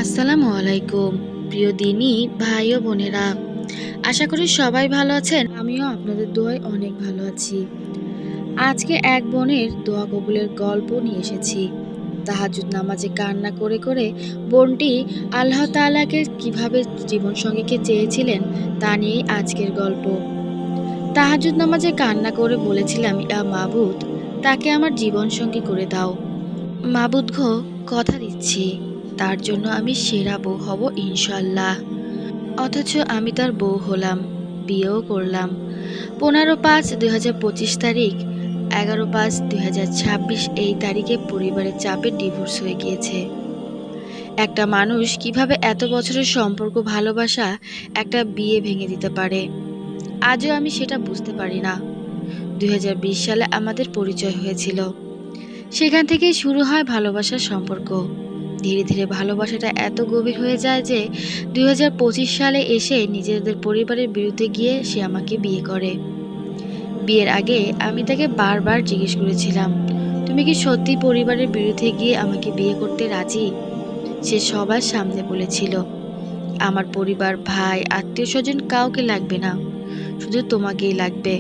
আসসালামু আলাইকুম। প্রিয় দিনী ভাই ও বোনেরা, আশা করি সবাই ভালো আছেন। আমিও আপনাদের দোয়ায় অনেক ভালো আছি। আজকে এক বোনের দোয়া কবুলের গল্প নিয়ে এসেছি। তাহাজ্জুদ নামাজে কান্না করে করে বোনটি আল্লাহ তাআলাকে কিভাবে জীবনসঙ্গীকে চেয়েছিলেন তা নিয়েই আজকের গল্প। তাহাজ্জুদ নামাজে কান্না করে বলেছিলাম, ইয়া মাবুদ, তাকে আমার জীবনসঙ্গী করে দাও। মাবুদ গো, কথা দিচ্ছি তার জন্য আমি সেরা বউ হব ইনশাল্লাহ। অথচ আমি তার বউ হলাম, বিয়েও করলাম 15/5/2025 তারিখ, 11/5/2026 এই তারিখে পরিবারের চাপে ডিভোর্স হয়ে গিয়েছে। একটা মানুষ কিভাবে এত বছরের সম্পর্ক ভালোবাসা একটা বিয়ে ভেঙে দিতে পারে, আজও আমি সেটা বুঝতে পারি না। 2020 সালে আমাদের পরিচয় হয়েছিল, সেখান থেকেই শুরু হয় ভালোবাসার সম্পর্ক। ধীরে ধীরে ভালোবাসাটা এত গভীর হয়ে যায় যে 2025 সালে এসে নিজেদের পরিবারের বিরুদ্ধে গিয়ে সে আমাকে বিয়ে করে। বিয়ের আগে আমি তাকে বারবার জিজ্ঞেস করেছিলাম, তুমি কি সত্যি পরিবারের বিরুদ্ধে গিয়ে আমাকে বিয়ে করতে রাজি? সে সবার সামনে বলেছিল, আমার পরিবার, ভাই, আত্মীয় স্বজন কাউকে লাগবে না, শুধু তোমাকেই লাগবে।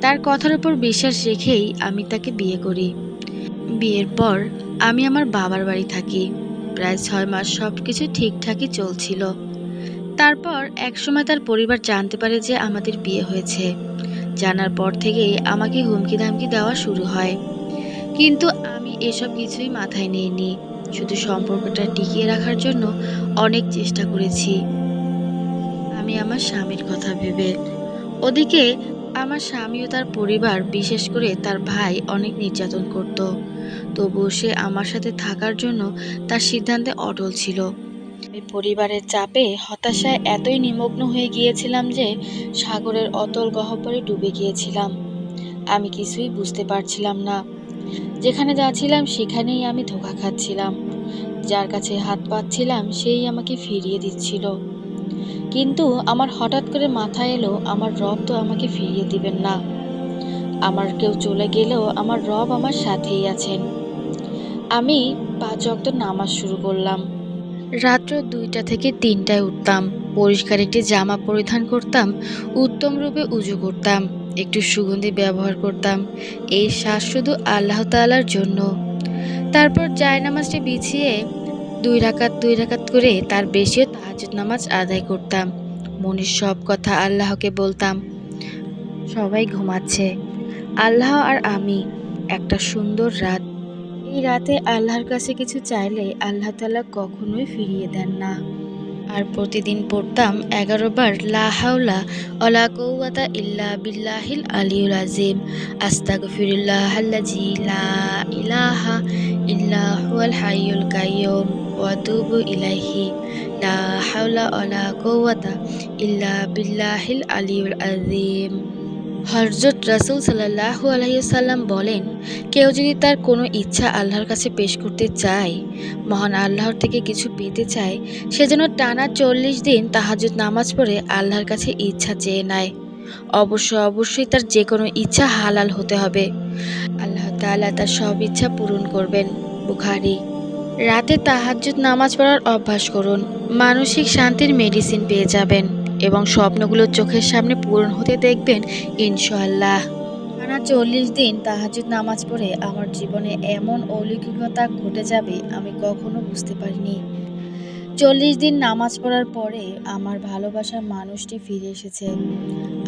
তার কথার উপর বিশ্বাস রেখেই আমি তাকে বিয়ে করি। বিয়ের পর আমি আমার বাবার বাড়ি থাকি। প্রায় 6 মাস সবকিছু ঠিকঠাকই চলছিল। তারপর একসময় তার পরিবার জানতে পারে যে আমাদের বিয়ে হয়েছে। জানার পর থেকেই আমাকে হুমকি ধামকি দেওয়া শুরু হয়, কিন্তু আমি এসব কিছুই মাথায় নিইনি। শুধু সম্পর্কটা টিকিয়ে রাখার জন্য অনেক চেষ্টা করেছি আমি আমার স্বামীর কথা ভেবে। ওদিকে আমার স্বামী ও তার পরিবার, বিশেষ করে তার ভাই, অনেক নির্যাতন করত। তবুও সে আমার সাথে থাকার জন্য তার সিদ্ধান্তে অটল ছিল। আমি পরিবারের চাপে, হতাশায় এতই নিমগ্ন হয়ে গিয়েছিলাম যে সাগরের অতল গহ্বরে ডুবে গিয়েছিলাম। আমি কিছুই বুঝতে পারছিলাম না। যেখানে যাচ্ছিলাম সেখানেই আমি ধোঁকা খাচ্ছিলাম। যার কাছে হাত পাচ্ছিলাম সেই আমাকে ফিরিয়ে দিচ্ছিল। কিন্তু আমার হঠাৎ করে মাথায় এলো, আমার রব তো আমাকে ফিরিয়ে দিবেন না। আমার কেউ চলে গেলেও আমার রব আমার সাথেই আছেন। আমি 5 ওয়াক্ত নামাজ শুরু করলাম। রাত্র 2টা থেকে 3টায় উঠতাম, পরিষ্কার একটি জামা পরিধান করতাম, উত্তম রূপে উজু করতাম, একটু সুগন্ধি ব্যবহার করতাম। এই শ্বাস শুধু আল্লাহ তাআলার জন্য। তারপর জায়নামাজটি বিছিয়ে 2 রাকাত করে, তার বেশিও তাহাজ্জুদ নামাজ আদায় করতাম। মনের সব কথা আল্লাহকে বলতাম। সবাই ঘুমাচ্ছে, আল্লাহ আর আমি। একটা সুন্দর রাত। এই রাতে আল্লাহর কাছে কিছু চাইলে আল্লাহ তাআলা কখনোই ফিরিয়ে দেন না। আর প্রতিদিন পড়তাম 11 বার, লা হাওলা ওয়ালা কুওয়াতা ইল্লা বিল্লাহিল আলিয়্যিল আযীম, আস্তাগফিরুল্লাহাল্লাযী লা ইলাহা ইল্লা হুয়াল হাইয়ুল কাইয়্যুম ওয়া আতুবু ইলাইহি, লা হাওলা ওয়ালা কুওয়াতা ইল্লা বিল্লাহিল আলিয়্যিল আযীম। হযরত রাসূল সাল্লাল্লাহু আলাইহি ওয়াসাল্লাম বলেন, কেউ যদি তার কোনো ইচ্ছা আল্লাহর কাছে পেশ করতে চায়, মহান আল্লাহর থেকে কিছু পেতে চায়, সে যেন টানা 40 দিন তাহাজ্জুদ নামাজ পড়ে আল্লাহর কাছে ইচ্ছা চেয়ে নেয়। অবশ্যই তার যে কোনো ইচ্ছা হালাল হতে হবে। আল্লাহ তাআলা তার সব ইচ্ছা পূরণ করবেন। বুখারী। রাতে তাহাজ্জুদ নামাজ পড়ার অভ্যাস করুন। মানসিক শান্তির মেডিসিন পেয়ে যাবেন এবং স্বপ্নগুলো চোখের সামনে পূরণ হতে দেখবেন ইনশাআল্লাহ। টানা 40 দিন তাহাজ্জুদ নামাজ পড়ে আমার জীবনে এমন অলৌকিকতা ঘটে যাবে আমি কখনো বুঝতে পারিনি। 40 দিন নামাজ পড়ার পরে আমার ভালোবাসার মানুষটি ফিরে এসেছে।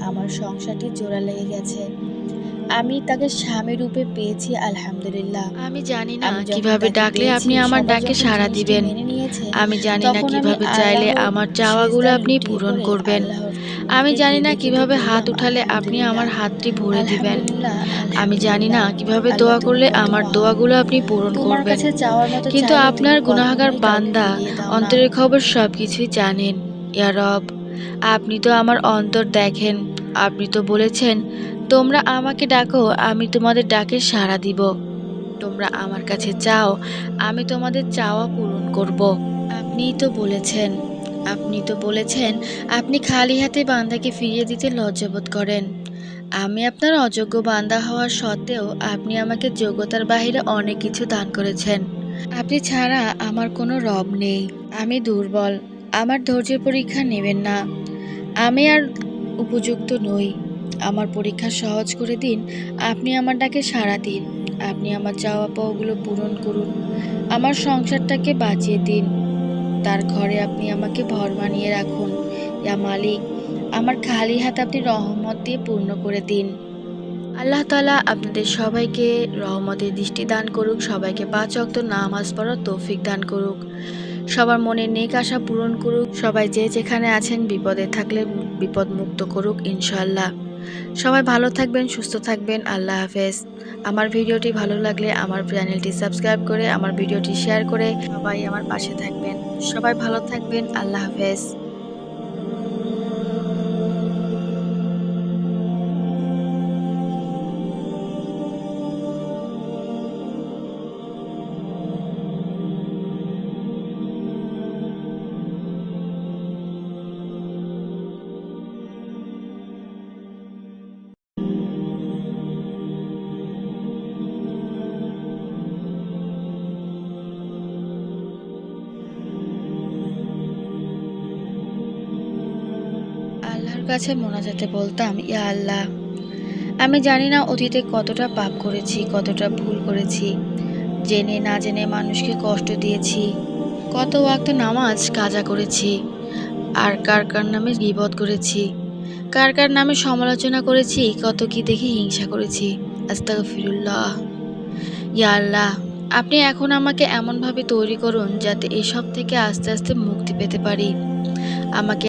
আমার সংসারটি জোড়া লেগে গেছে। আমি তাকে স্বামী রূপে পেয়েছি, আলহামদুলিল্লাহ। আমি জানি না আমি যখন কিভাবে তাকে ডাকলে পেয়েছি, আপনি আমার সবাই ডাকে যখন সাড়া জিনিসটি দিবেন। মেনে নিয়েছে, আমি জানি না তখন আমি কিভাবে চাইলে আল্লাহর আমার চাওয়াগুলো সিজদায় আপনি লুটিয়ে পূরণ পড়ে করবেন। আল্লাহর আমি জানি না ডেকে কিভাবে হাত বললাম, উঠালে আপনি আমার আলহামদুলিল্লাহ, হাতটি ভরে দিবেন। আলহামদুলিল্লাহ, আমি জানি না আলহামদুলিল্লাহ। কিভাবে আল্লাহ, দোয়া তুমি করলে কত আমার মহান। দোয়াগুলো আপনি পূরণ তোমার করবেন। কাছে চাওয়ার মতো কিন্তু চাইলে তুমি আপনার গুনাহগার কখনোই কাউকে বান্দা ফিরিয়ে দাও না। অন্তরের খবর সবকিছুই জানেন। ইয়া রব, আপনি তো আমার অন্তর দেখেন। আপনি তো বলেছেন, তোমরা আমাকে ডাকো, আমি তোমাদের ডাকে সাড়া দিব। তোমরা আমার কাছে চাও, আমি তোমাদের চাওয়া পূরণ করব। আপনিই তো বলেছেন, আপনি তো বলেছেন, আপনি খালি হাতে বান্দাকে ফিরিয়ে দিতে লজ্জাবোধ করেন। আমি আপনার অযোগ্য বান্দা হওয়া সত্ত্বেও আপনি আমাকে যোগ্যতার বাহিরে অনেক কিছু দান করেছেন। আপনি ছাড়া আমার কোনো রব নেই। আমি দুর্বল। আমার ধৈর্যের পরীক্ষা নেবেন না। আমি আর উপযুক্ত নই। আমার পরীক্ষা সহজ করে দিন। আপনি আমার ডাকে সাড়া দিন। আপনি আমার চাওয়া পাওয়াগুলো পূরণ করুন। আমার সংসারটাকে বাঁচিয়ে দিন। তার ঘরে আপনি আমাকে ভর বানিয়ে রাখুন। ইয়া মালিক, আমার খালি হাত আপনি রহমত দিয়ে পূর্ণ করে দিন। আল্লাহ তাআলা আপনাদের সবাইকে রহমতের দৃষ্টি দান করুক, সবাইকে ৫ ওয়াক্ত নামাজ পড়ার তৌফিক দান করুক, সবার মনের নেক আশা পূরণ করুক, সবাই যে যেখানে আছেন বিপদে থাকলে বিপদ মুক্ত করুক ইনশাআল্লাহ। সবাই ভালো থাকবেন, সুস্থ থাকবেন। আল্লাহ হাফেজ। আমার ভিডিওটি ভালো লাগলে আমার চ্যানেলটি সাবস্ক্রাইব করে আমার ভিডিওটি শেয়ার করে সবাই আমার পাশে থাকবেন। সবাই ভালো থাকবেন। আল্লাহ হাফেজ। আল্লাহর কাছে মোনাজাতে বলতাম, ইয়া আল্লাহ, আমি জানি না অতীতে কতটা পাপ করেছি, কতটা ভুল করেছি, জেনে না জেনে মানুষকে কষ্ট দিয়েছি, কত ওয়াক্ত নামাজ কাজা করেছি, আর কার কার নামে গীবত করেছি, কার কার নামে সমালোচনা করেছি, কত কি দেখে হিংসা করেছি। আস্তাগফিরুল্লাহ। ইয়া আল্লাহ, আপনি এখন আমাকে এমনভাবে তৈরি করুন যাতে এসব থেকে আস্তে আস্তে মুক্তি পেতে পারি। আমাকে